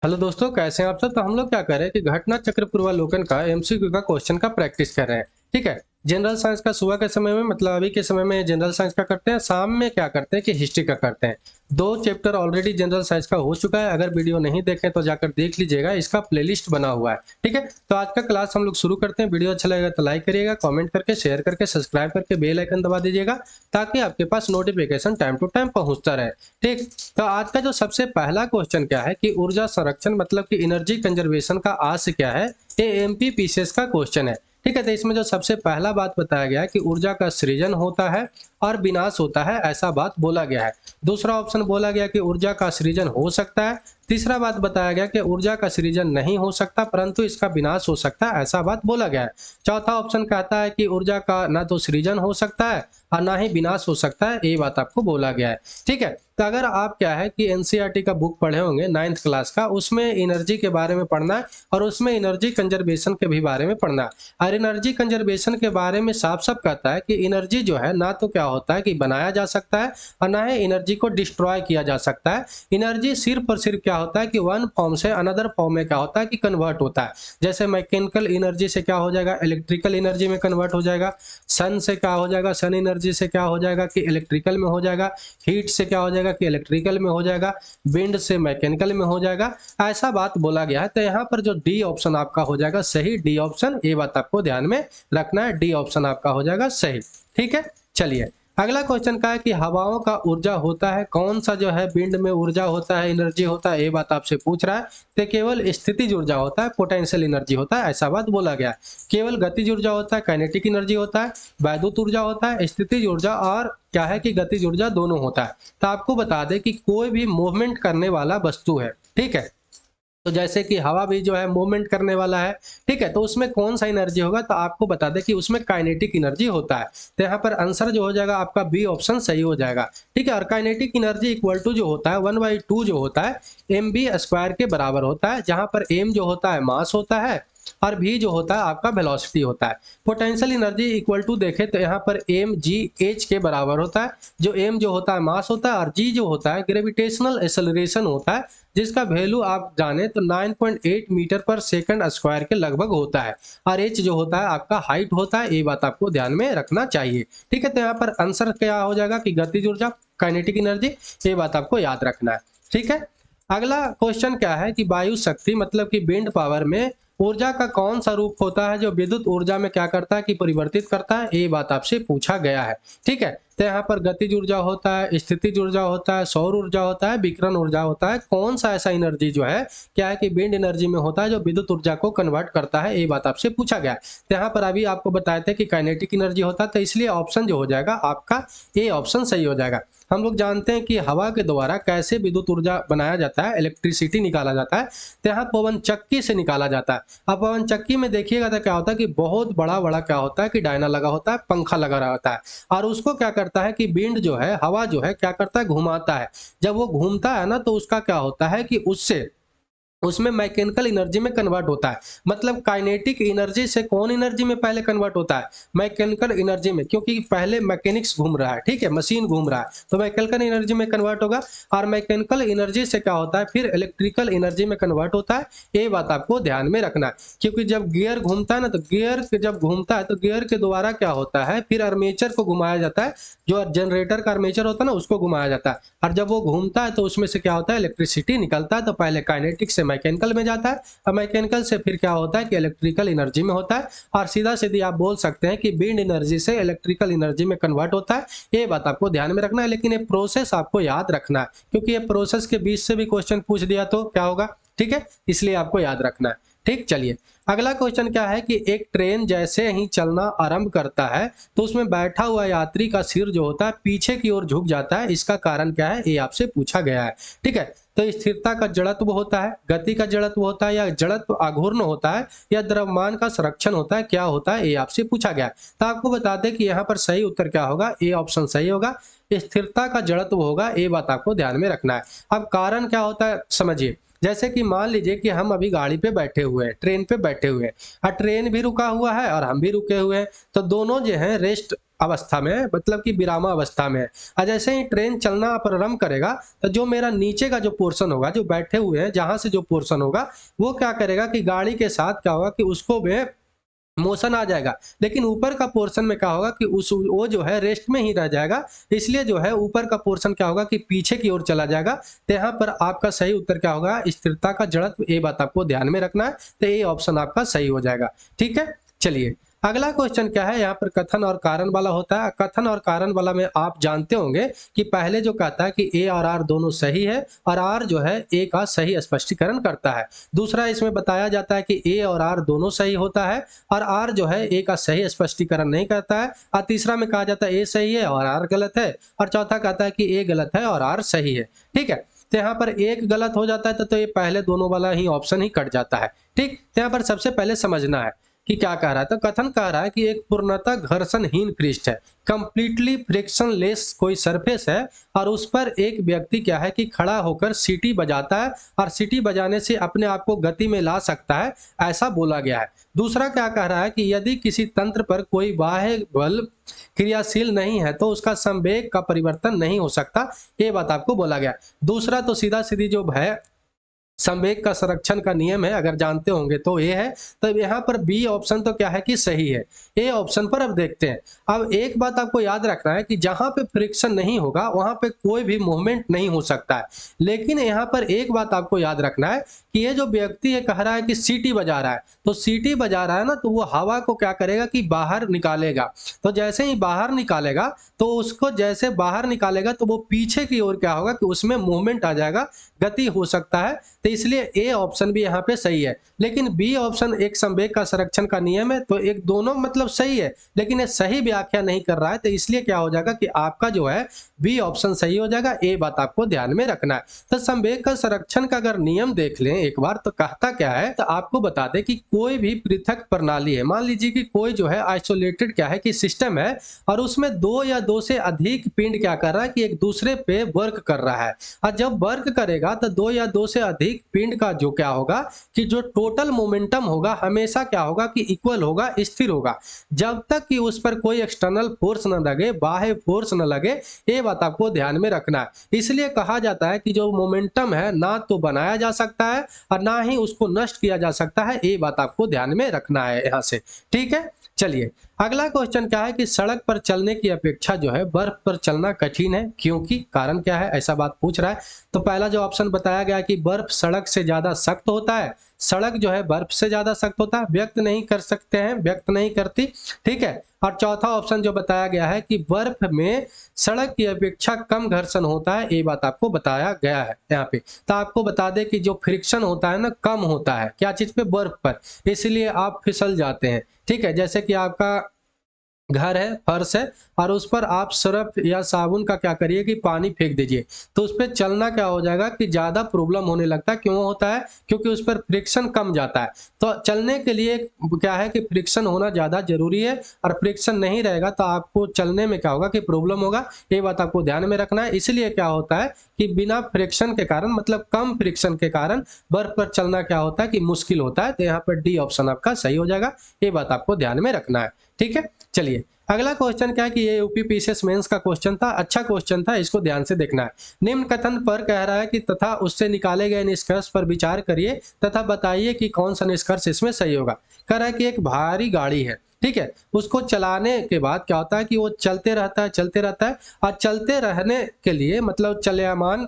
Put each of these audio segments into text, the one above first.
Hello दोस्तों, कैसे हैं आप सब। तो हम लोग क्या कर रहे हैं कि घटना चक्र पूर्वावलोकन का एमसीक्यू का क्वेश्चन का प्रैक्टिस कर रहे हैं। ठीक है। जनरल साइंस का सुबह के समय में मतलब अभी के समय में जनरल साइंस का करते हैं, शाम में क्या करते हैं कि हिस्ट्री का करते हैं। दो चैप्टर ऑलरेडी जनरल साइंस का हो चुका है। अगर वीडियो नहीं देखें तो जाकर देख लीजिएगा, इसका प्लेलिस्ट बना हुआ है। ठीक है। तो आज का क्लास हम लोग शुरू करते हैं। वीडियो अच्छा लगेगा तो लाइक करिएगा, कमेंट करके, शेयर करके, सब्सक्राइब करके बेल आइकन दबा दीजिएगा ताकि आपके पास नोटिफिकेशन टाइम टू टाइम पहुंचता रहे। ठीक। तो आज का जो सबसे पहला क्वेश्चन क्या है कि ऊर्जा संरक्षण मतलब कि एनर्जी कंजर्वेशन का आशय क्या है। ये एमपीपीसीएस का क्वेश्चन है। ठीक है। तो इसमें जो सबसे पहला बात बताया गया है कि ऊर्जा का सृजन होता है और विनाश होता है, ऐसा बात बोला गया है। दूसरा ऑप्शन बोला गया कि ऊर्जा का सृजन हो सकता है। तीसरा बात बताया गया कि ऊर्जा का सृजन नहीं हो सकता परंतु इसका विनाश हो सकता है, ऐसा बात बोला गया है। चौथा ऑप्शन कहता है कि ऊर्जा का ना तो सृजन हो सकता है और ना ही विनाश हो सकता है, ये बात आपको बोला गया है। ठीक है। तो अगर आप क्या है कि एनसीईआरटी का बुक पढ़े होंगे 9th क्लास का, उसमें एनर्जी के बारे में पढ़ना है और उसमें एनर्जी कंजर्वेशन के भी बारे में पढ़ना है। और एनर्जी कंजर्वेशन के बारे में साफ साफ कहता है कि एनर्जी जो है ना तो क्या होता है कि बनाया जा सकता है और ना ही एनर्जी को डिस्ट्रॉय किया जा सकता है। एनर्जी सिर्फ और सिर्फ क्या होता है कि वन फॉर्म से अनदर फॉर्म में क्या होता है कि कन्वर्ट होता है। जैसे मैकेनिकल एनर्जी से क्या हो जाएगा, इलेक्ट्रिकल एनर्जी में कन्वर्ट हो जाएगा। सन से क्या हो जाएगा, सन एनर्जी से क्या हो जाएगा कि इलेक्ट्रिकल में हो जाएगा। हीट से क्या हो जाएगा कि इलेक्ट्रिकल में हो जाएगा। विंड से मैकेनिकल में हो जाएगा, ऐसा बात बोला गया है। तो यहाँ पर जो डी ऑप्शन आपका हो जाएगा सही, डी ऑप्शन, ये बात आपको ध्यान में रखना है, डी ऑप्शन आपका हो जाएगा सही। ठीक है। चलिए अगला क्वेश्चन का है कि हवाओं का ऊर्जा होता है कौन सा, जो है विंड में ऊर्जा होता है, एनर्जी होता है, ये बात आपसे पूछ रहा है। तो केवल स्थितिज ऊर्जा होता है, पोटेंशियल एनर्जी होता है, ऐसा बात बोला गया है। केवल गतिज ऊर्जा होता है, काइनेटिक एनर्जी होता है, वैद्युत ऊर्जा होता है, स्थितिज ऊर्जा और क्या है कि गतिज ऊर्जा दोनों होता है। तो आपको बता दें कि कोई भी मूवमेंट करने वाला वस्तु है, ठीक है, तो जैसे कि हवा भी जो है मूवमेंट करने वाला है, ठीक है, तो उसमें कौन सा एनर्जी होगा, तो आपको बता दें कि उसमें काइनेटिक एनर्जी होता है। तो यहाँ पर आंसर जो हो जाएगा आपका बी ऑप्शन सही हो जाएगा। ठीक है। और काइनेटिक एनर्जी इक्वल टू जो होता है 1/2 जो होता है एम बी स्क्वायर के बराबर होता है, जहां पर एम जो होता है मास होता है और भी जो होता है आपका वेलोसिटी होता है। पोटेंशियल एनर्जी इक्वल टू देखें तो यहाँ पर एम जी एच के बराबर होता है। जो एम जो होता है मास होता है और जी जो होता है ग्रेविटेशनल एक्सेलरेशन होता है, जिसका वैल्यू आप जाने तो 9.8 मीटर पर सेकंड स्क्वायर के लगभग होता है। और एच जो होता है आपका हाइट होता है, ये बात आपको ध्यान में रखना चाहिए। ठीक है। तो यहाँ पर आंसर क्या हो जाएगा कि गतिज ऊर्जा, काइनेटिक एनर्जी, ये बात आपको याद रखना है। ठीक है। अगला क्वेश्चन क्या है कि वायु शक्ति मतलब कि विंड पावर में ऊर्जा का कौन सा रूप होता है जो विद्युत ऊर्जा में क्या करता है कि परिवर्तित करता है, ये बात आपसे पूछा गया है। ठीक है। तो यहाँ पर गतिज ऊर्जा होता है, स्थितिज ऊर्जा होता है, सौर ऊर्जा होता है, विकिरण ऊर्जा होता है। कौन सा ऐसा एनर्जी जो है क्या है कि विंड एनर्जी में होता है जो विद्युत ऊर्जा को कन्वर्ट करता है, ये बात आपसे पूछा गया है। तो यहाँ पर अभी आपको बताए थे कि काइनेटिक एनर्जी होता है, तो इसलिए ऑप्शन जो हो जाएगा आपका ए ऑप्शन सही हो जाएगा। हम लोग जानते हैं कि हवा के द्वारा कैसे विद्युत ऊर्जा बनाया जाता है, इलेक्ट्रिसिटी निकाला जाता है, तो यहाँ पवन चक्की से निकाला जाता है। अब पवन चक्की में देखिएगा तो क्या होता है कि बहुत बड़ा बड़ा क्या होता है कि डायना लगा होता है, पंखा लगा रहा होता है, और उसको क्या करता है कि विंड जो है, हवा जो है क्या करता है, घुमाता है। जब वो घूमता है ना तो उसका क्या होता है कि उससे उसमें मैकेनिकल एनर्जी में कन्वर्ट होता है। मतलब काइनेटिक एनर्जी से कौन एनर्जी में पहले कन्वर्ट होता है, मैकेनिकल एनर्जी में, क्योंकि पहले मैकेनिक्स घूम रहा है, ठीक है, मशीन घूम रहा है, तो मैकेनिकल एनर्जी में कन्वर्ट होगा। और मैकेनिकल एनर्जी से क्या होता है फिर इलेक्ट्रिकल एनर्जी में कन्वर्ट होता है। ये बात आपको ध्यान में रखना है, क्योंकि जब गियर घूमता है ना, तो गियर जब घूमता है तो गियर के द्वारा क्या होता है फिर आर्मेचर को घुमाया जाता है, जो जनरेटर का आर्मेचर होता है ना उसको घुमाया जाता है। और जब वो घूमता है तो उसमें से क्या होता है इलेक्ट्रिसिटी निकलता है। तो पहले काइनेटिक से मैकेनिकल में जाता है और मैकेनिकल से फिर क्या होता है कि इलेक्ट्रिकल एनर्जी में होता है। और सीधा सीधी आप बोल सकते हैं कि विंड एनर्जी से इलेक्ट्रिकल एनर्जी में कन्वर्ट होता है। ये बात आपको ध्यान में रखना है, लेकिन ये प्रोसेस आपको याद रखना है, क्योंकि ये प्रोसेस के बीच से भी क्वेश्चन पूछ दिया तो क्या होगा। ठीक है, इसलिए आपको याद रखना है। ठीक। चलिए अगला क्वेश्चन क्या है कि एक ट्रेन जैसे ही चलना आरंभ करता है तो उसमें बैठा हुआ यात्री का सिर जो होता है पीछे की ओर झुक जाता है, इसका कारण क्या है, ये आपसे पूछा गया है। ठीक है। तो स्थिरता का जड़त्व होता है, गति का जड़त्व होता है, या जड़त्व आघूर्ण होता है, या द्रव्यमान का संरक्षण होता है, क्या होता है, ये आपसे पूछा गया है। तो आपको बता दें कि यहाँ पर सही उत्तर क्या होगा, ए ऑप्शन सही होगा, स्थिरता का जड़त्व होगा। ये बात आपको ध्यान में रखना है। अब कारण क्या होता है समझिए, जैसे कि मान लीजिए कि हम अभी गाड़ी पे बैठे हुए हैं, ट्रेन पे बैठे हुए हैं, और ट्रेन भी रुका हुआ है और हम भी रुके हुए हैं, तो दोनों जो है रेस्ट अवस्था में है, मतलब कि विरामा अवस्था में है। और जैसे ही ट्रेन चलना प्रारंभ करेगा तो जो मेरा नीचे का जो पोर्शन होगा, जो बैठे हुए हैं जहां से जो पोर्शन होगा, वो क्या करेगा कि गाड़ी के साथ क्या होगा कि उसको में मोशन आ जाएगा, लेकिन ऊपर का पोर्शन में क्या होगा कि उस वो जो है रेस्ट में ही रह जाएगा। इसलिए जो है ऊपर का पोर्शन क्या होगा कि पीछे की ओर चला जाएगा। तो यहाँ पर आपका सही उत्तर क्या होगा, स्थिरता का जड़त्व। ये बात आपको ध्यान में रखना है, तो ये ऑप्शन आपका सही हो जाएगा। ठीक है, चलिए अगला क्वेश्चन क्या है, यहाँ पर कथन और कारण वाला होता है। कथन और कारण वाला में आप जानते होंगे कि पहले जो कहता है कि ए और आर दोनों सही है, और आर जो है ए का सही स्पष्टीकरण करता है। दूसरा इसमें बताया जाता है कि ए और आर दोनों सही होता है, और आर जो है ए का सही स्पष्टीकरण नहीं करता है। और तीसरा में कहा जाता है ए सही है और आर गलत है, और चौथा कहता है कि ए गलत है और आर सही है। ठीक है, तो यहाँ पर एक गलत हो जाता है तो ये पहले दोनों वाला ही ऑप्शन ही कट जाता है। ठीक, तो यहाँ पर सबसे पहले समझना है कि क्या कह रहा है। तो कथन कह रहा है कि एक पूर्णतः घर्षणहीन पृष्ठ है, कंप्लीटली फ्रिक्शनलेस कोई सरफेस है, और उस पर एक व्यक्ति क्या है कि खड़ा होकर सीटी बजाता है, और सीटी बजाने से अपने आप को गति में ला सकता है, ऐसा बोला गया है। दूसरा क्या कह रहा है कि यदि किसी तंत्र पर कोई बाह्य बल क्रियाशील नहीं है तो उसका संवेग का परिवर्तन नहीं हो सकता, ये बात आपको बोला गया। दूसरा तो सीधा सीधी जो है संवेग का संरक्षण का नियम है, अगर जानते होंगे तो ये है। तो यहाँ पर बी ऑप्शन तो क्या है कि सही है। ए ऑप्शन पर अब देखते हैं। अब एक बात आपको याद रखना है कि जहां पे फ्रिक्शन नहीं होगा वहां पे कोई भी मूवमेंट नहीं हो सकता है। लेकिन यहाँ पर एक बात आपको याद रखना है कि ये जो व्यक्ति है कह रहा है कि सीटी बजा रहा है, तो सीटी बजा रहा है ना, तो वो हवा को क्या करेगा कि बाहर निकालेगा। तो जैसे ही बाहर निकालेगा तो उसको जैसे बाहर निकालेगा तो वो पीछे की ओर क्या होगा कि उसमें मूवमेंट आ जाएगा, गति हो सकता है। तो इसलिए ए ऑप्शन भी यहाँ पे सही है। लेकिन बी ऑप्शन एक संवेग का संरक्षण का नियम है, तो एक दोनों मतलब सही है, लेकिन ये सही व्याख्या नहीं कर रहा है। तो इसलिए क्या हो जाएगा कि आपका जो है बी ऑप्शन सही हो जाएगा। ए बात आपको ध्यान में रखना है। तो संवेग का संरक्षण का अगर नियम देख लें एक बार, तो कहता क्या है, तो आपको बता दें कि कोई भी पृथक प्रणाली है, मान लीजिए कि कोई जो है आइसोलेटेड क्या है कि सिस्टम है, और उसमें दो या दो से अधिक पिंड क्या कर रहा है कि एक दूसरे पे वर्क कर रहा है। और जब वर्क करेगा तो दो या दो से अधिक पिंड का जो क्या होगा कि जो टोटल मोमेंटम होगा हमेशा क्या होगा कि इक्वल होगा, स्थिर होगा, जब तक कि उस पर कोई एक्सटर्नल फोर्स न लगे, बाह्य फोर्स न लगे। ये बात आपको ध्यान में रखना है। इसलिए कहा जाता है कि जो मोमेंटम है ना तो बनाया जा सकता है और ना ही उसको नष्ट किया जा सकता है। ये बात आपको ध्यान में रखना है यहाँ से। ठीक है, चलिए अगला क्वेश्चन क्या है कि सड़क पर चलने की अपेक्षा जो है बर्फ पर चलना कठिन है, क्योंकि कारण क्या है, ऐसा बात पूछ रहा है। तो पहला जो ऑप्शन बताया गया कि बर्फ सड़क से ज्यादा सख्त होता है, सड़क जो है बर्फ से ज्यादा सख्त होता है, व्यक्त नहीं कर सकते हैं, व्यक्त नहीं करती। ठीक है, और चौथा ऑप्शन जो बताया गया है कि बर्फ में सड़क की अपेक्षा कम घर्षण होता है, ये बात आपको बताया गया है यहाँ पे। तो आपको बता दें कि जो फ्रिक्शन होता है ना, कम होता है क्या चीज पे, बर्फ पर, इसलिए आप फिसल जाते हैं। ठीक है, जैसे कि आपका घर है, फर्श है, और उस पर आप सर्फ या साबुन का क्या करिए कि पानी फेंक दीजिए, तो उस पर चलना क्या हो जाएगा कि ज्यादा प्रॉब्लम होने लगता है। क्यों होता है, क्योंकि उस पर फ्रिक्शन कम जाता है। तो चलने के लिए क्या है कि फ्रिक्शन होना ज्यादा जरूरी है, और फ्रिक्शन नहीं रहेगा तो आपको चलने में क्या होगा कि प्रॉब्लम होगा। ये बात आपको ध्यान में रखना है। इसलिए क्या होता है कि बिना फ्रिक्शन के कारण, मतलब कम फ्रिक्शन के कारण बर्फ पर चलना क्या होता है कि मुश्किल होता है। तो यहाँ पर डी ऑप्शन आपका सही हो जाएगा। ये बात आपको ध्यान में रखना है। ठीक है, चलिए अगला क्वेश्चन क्या है कि ये यूपीपीसीएस मेंस का क्वेश्चन था, अच्छा क्वेश्चन था, इसको ध्यान से देखना है। निम्न कथन पर कह रहा है कि तथा उससे निकाले गए निष्कर्ष पर विचार करिए तथा बताइए कि कौन सा निष्कर्ष इसमें सही होगा। कह रहा है कि एक भारी गाड़ी है, ठीक है, उसको चलाने के बाद क्या होता है कि वो चलते रहता है, चलते रहता है, और चलते रहने के लिए मतलब चलयमान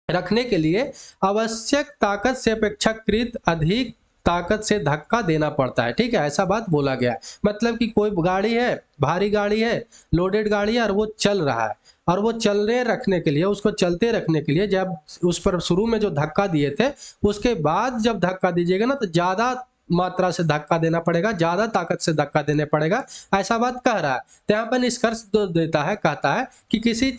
रखने के लिए आवश्यक ताकत से अपेक्षाकृत अधिक ताकत से धक्का देना पड़ता है। ठीक है, ऐसा बात बोला गया है। मतलब कि कोई गाड़ी है, भारी गाड़ी है, लोडेड गाड़ी है, और वो चल रहा है, और वो चलने रखने के लिए, उसको चलते रखने के लिए जब उस पर शुरू में जो धक्का दिए थे, उसके बाद जब धक्का दीजिएगा ना तो ज्यादा मात्रा से धक्का देना पड़ेगा, ज्यादा ताकत से धक्का देने पड़ेगा, ऐसा बात कह रहा है। तो यहाँ पर निष्कर्ष देता है, कहता है कि किसी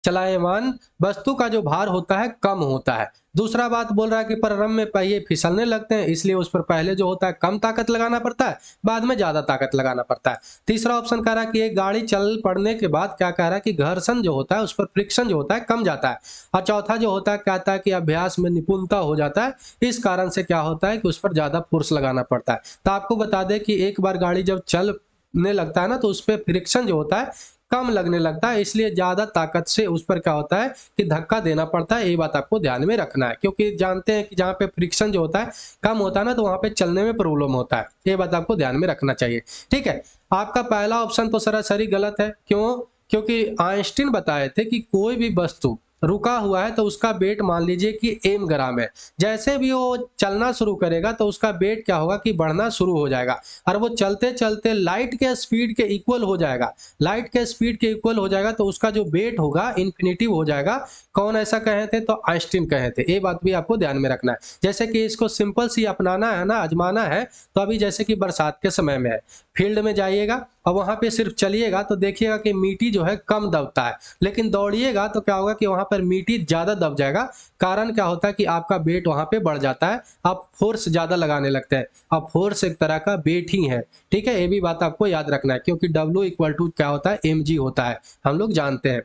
चलायमान वस्तु का जो भार होता है कम होता है। दूसरा बात बोल रहा है कि प्रारंभ में पहिए फिसलने लगते हैं, इसलिए उस पर पहले जो होता है कम ताकत लगाना पड़ता है, बाद में ज्यादा ताकत लगाना पड़ता है। तीसरा ऑप्शन कह रहा है कि एक गाड़ी चल पड़ने के बाद क्या कह रहा है कि घर्षण जो होता है, उस पर फ्रिक्शन जो होता है कम जाता है। और चौथा जो होता है कहता है कि अभ्यास में निपुणता हो जाता है, इस कारण से क्या होता है कि उस पर ज्यादा फोर्स लगाना पड़ता है। तो आपको बता दें कि एक बार गाड़ी जब चल चलने लगता है ना, तो उस पर फ्रिक्शन जो होता है कम लगने लगता है, इसलिए ज्यादा ताकत से उस पर क्या होता है कि धक्का देना पड़ता है। ये बात आपको ध्यान में रखना है, क्योंकि जानते हैं कि जहाँ पे फ्रिक्शन जो होता है कम होता है ना, तो वहां पे चलने में प्रॉब्लम होता है। ये बात आपको ध्यान में रखना चाहिए। ठीक है, आपका पहला ऑप्शन तो सरासरी गलत है। क्यों? क्योंकि आइंस्टीन बताए थे कि कोई भी वस्तु रुका हुआ है तो उसका वेट मान लीजिए कि m ग्राम है। जैसे भी वो चलना शुरू करेगा तो उसका वेट क्या होगा कि बढ़ना शुरू हो जाएगा, और वो चलते चलते लाइट के स्पीड के इक्वल हो जाएगा। लाइट के स्पीड के इक्वल हो जाएगा तो उसका जो वेट होगा इन्फिनिटिव हो जाएगा। कौन ऐसा कहे थे? तो आइंस्टीन कहे थे। ये बात भी आपको ध्यान में रखना है। जैसे कि इसको सिंपल सी अपनाना है ना, आजमाना है। तो अभी जैसे कि बरसात के समय में है, फील्ड में जाइएगा और वहां पे सिर्फ चलिएगा तो देखिएगा कि मिट्टी जो है कम दबता है, लेकिन दौड़िएगा तो क्या होगा कि वहां पर मिट्टी ज्यादा दब जाएगा। कारण क्या होता है कि आपका वेट वहां पे बढ़ जाता है, आप फोर्स ज्यादा लगाने लगते हैं। अब फोर्स एक तरह का वेट ही है। ठीक है, ये भी बात आपको याद रखना है, क्योंकि W इक्वल टू क्या होता है, mg होता है, हम लोग जानते हैं।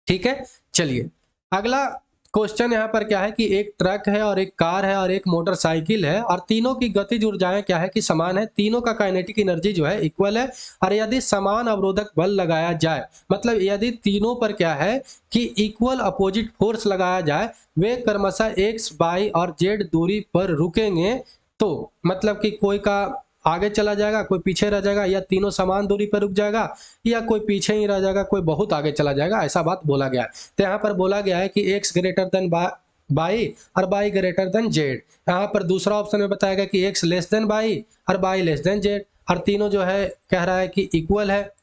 ठीक है, चलिए अगला क्वेश्चन यहाँ पर क्या है कि एक ट्रक है और एक कार है और एक मोटरसाइकिल है, और तीनों की गतिज ऊर्जाएं क्या है कि समान है। तीनों का काइनेटिक एनर्जी जो है इक्वल है, और यदि समान अवरोधक बल लगाया जाए, मतलब यदि तीनों पर क्या है कि इक्वल अपोजिट फोर्स लगाया जाए, वे क्रमशः x, y और z दूरी पर रुकेंगे। तो मतलब कि कोई का आगे चला जाएगा, कोई पीछे रह जाएगा, या तीनों समान दूरी पर रुक जाएगा, या कोई पीछे ही रह जाएगा, कोई बहुत आगे चला जाएगा, ऐसा बात बोला गया है। तो यहाँ पर बोला गया है कि x ग्रेटर देन बाई और बाई ग्रेटर देन जेड। यहाँ पर दूसरा ऑप्शन में बताया गया कि x लेस देन बाई और बाई लेस देन जेड, और तीनों जो है कह रहा है कि इक्वल है।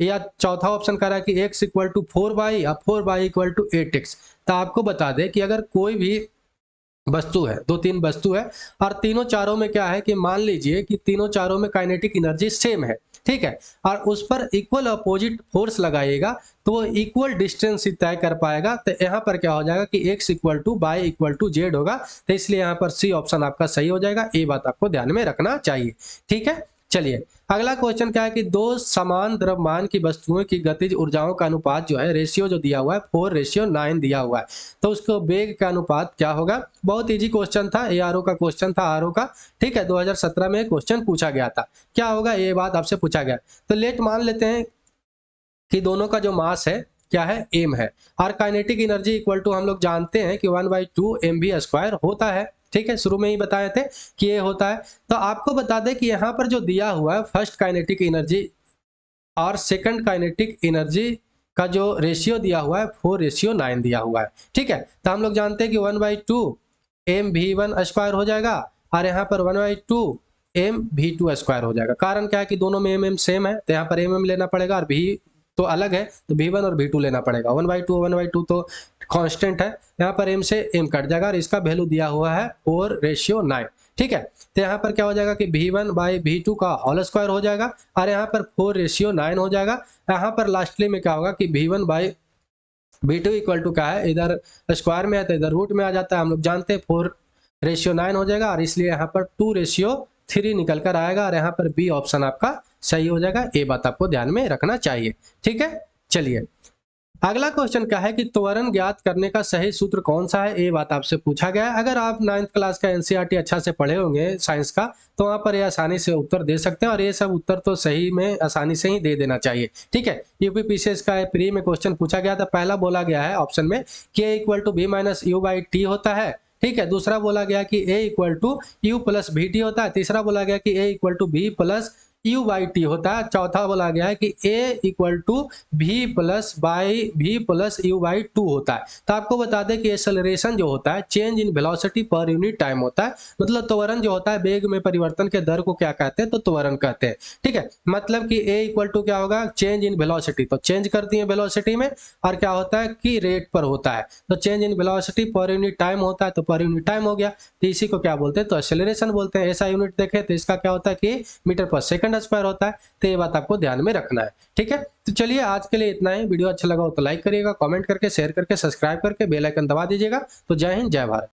या चौथा ऑप्शन कह रहा है कि x इक्वल टू 4 बाई और 4 बाई इक्वल टू 8x। तो आपको बता दें कि अगर कोई भी वस्तु है, दो तीन वस्तु है, और तीनों चारों में क्या है कि मान लीजिए कि तीनों चारों में काइनेटिक एनर्जी सेम है। ठीक है, और उस पर इक्वल अपोजिट फोर्स लगाइएगा तो वो इक्वल डिस्टेंस ही तय कर पाएगा। तो यहाँ पर क्या हो जाएगा कि x equal to y equal to z होगा। तो इसलिए यहाँ पर सी ऑप्शन आपका सही हो जाएगा। ये बात आपको ध्यान में रखना चाहिए। ठीक है, चलिए अगला क्वेश्चन क्या है कि दो समान द्रव्यमान की वस्तुओं की गतिज ऊर्जाओं का अनुपात जो है, रेशियो जो दिया हुआ है 4:9 दिया हुआ है, तो उसको वेग का अनुपात क्या होगा। बहुत इजी क्वेश्चन था, ARO का क्वेश्चन था, आरओ का। ठीक है, 2017 में क्वेश्चन पूछा गया था। क्या होगा, ये बात आपसे पूछा गया। तो लेट मान लेते हैं कि दोनों का जो मास है क्या है, m है, और काइनेटिक एनर्जी इक्वल टू हम लोग जानते हैं कि 1/2 mv² होता है। ठीक है, शुरू में ही बताए थे कि ये होता है। तो आपको बता दें कि यहाँ पर जो दिया हुआ है फर्स्ट काइनेटिक एनर्जी और सेकंड काइनेटिक एनर्जी का जो रेशियो दिया हुआ है 4:9 दिया हुआ है। ठीक है, तो हम लोग जानते हैं कि 1/2 mv1² हो जाएगा, और यहाँ पर 1/2 mv2² हो जाएगा। कारण क्या है कि दोनों में mm सेम है, तो यहाँ पर mm लेना पड़ेगा, और v तो अलग है तो v1 और v2 लेना पड़ेगा। 1/2 तो कांस्टेंट है, यहाँ पर m से m कट जाएगा, और इसका वैल्यू दिया हुआ है 4:9। ठीक है, तो यहाँ पर क्या हो जाएगा कि v1/v2 का होल स्क्वायर हो जाएगा, और यहाँ पर 4:9 हो जाएगा। यहाँ पर लास्टली में क्या होगा कि v1/v2 इक्वल टू क्या है, इधर स्क्वायर में है तो इधर रूट में आ जाता है। हम लोग जानते हैं 4:9 हो जाएगा, और इसलिए यहाँ पर 2:3 निकल कर आएगा, और यहाँ पर बी ऑप्शन आपका सही हो जाएगा। ये बात आपको ध्यान में रखना चाहिए। ठीक है, चलिए अगला क्वेश्चन क्या है कि त्वरण ज्ञात करने का सही सूत्र कौन सा है। ये बात आपसे पूछा गया है। अगर आप 9th क्लास का एनसीईआरटी अच्छा से पढ़े होंगे साइंस का, तो वहां पर ये आसानी से उत्तर दे सकते हैं, और ये सब उत्तर तो सही में आसानी से ही दे देना चाहिए। ठीक है, यूपीपीसीएस का प्री में क्वेश्चन पूछा गया था। पहला बोला गया है ऑप्शन में कि a equal to b minus u by t होता है। ठीक है, दूसरा बोला गया कि a equal to u plus b t होता है। तीसरा बोला गया कि a equal to b plus u by t होता है। चौथा बोला गया है कि a equal to v plus u by 2 होता है। तो आपको बता दें कि एक्सेलरेशन जो होता है change in velocity per unit time होता है। मतलब त्वरण जो होता है वेग में परिवर्तन के दर को क्या कहते हैं, तो त्वरण कहते हैं। ठीक है, मतलब कि a इक्वल टू क्या होगा, चेंज इन वेलोसिटी, तो चेंज करती है वेलोसिटी में, और क्या होता है कि रेट पर होता है, तो change in velocity per unit time होता है, तो पर यूनिट टाइम हो गया। तो इसी को क्या बोलते हैं, तो एक्सेलरेशन बोलते हैं। ऐसा यूनिट देखें तो इसका क्या होता है कि मीटर पर सेकंड स्क्वायर होता है। तो ये बात आपको ध्यान में रखना है। ठीक है, तो चलिए आज के लिए इतना ही। वीडियो अच्छा लगा हो तो लाइक करिएगा, कमेंट करके, शेयर करके, सब्सक्राइब करके बेल आइकन दबा दीजिएगा। तो जय हिंद, जय भारत।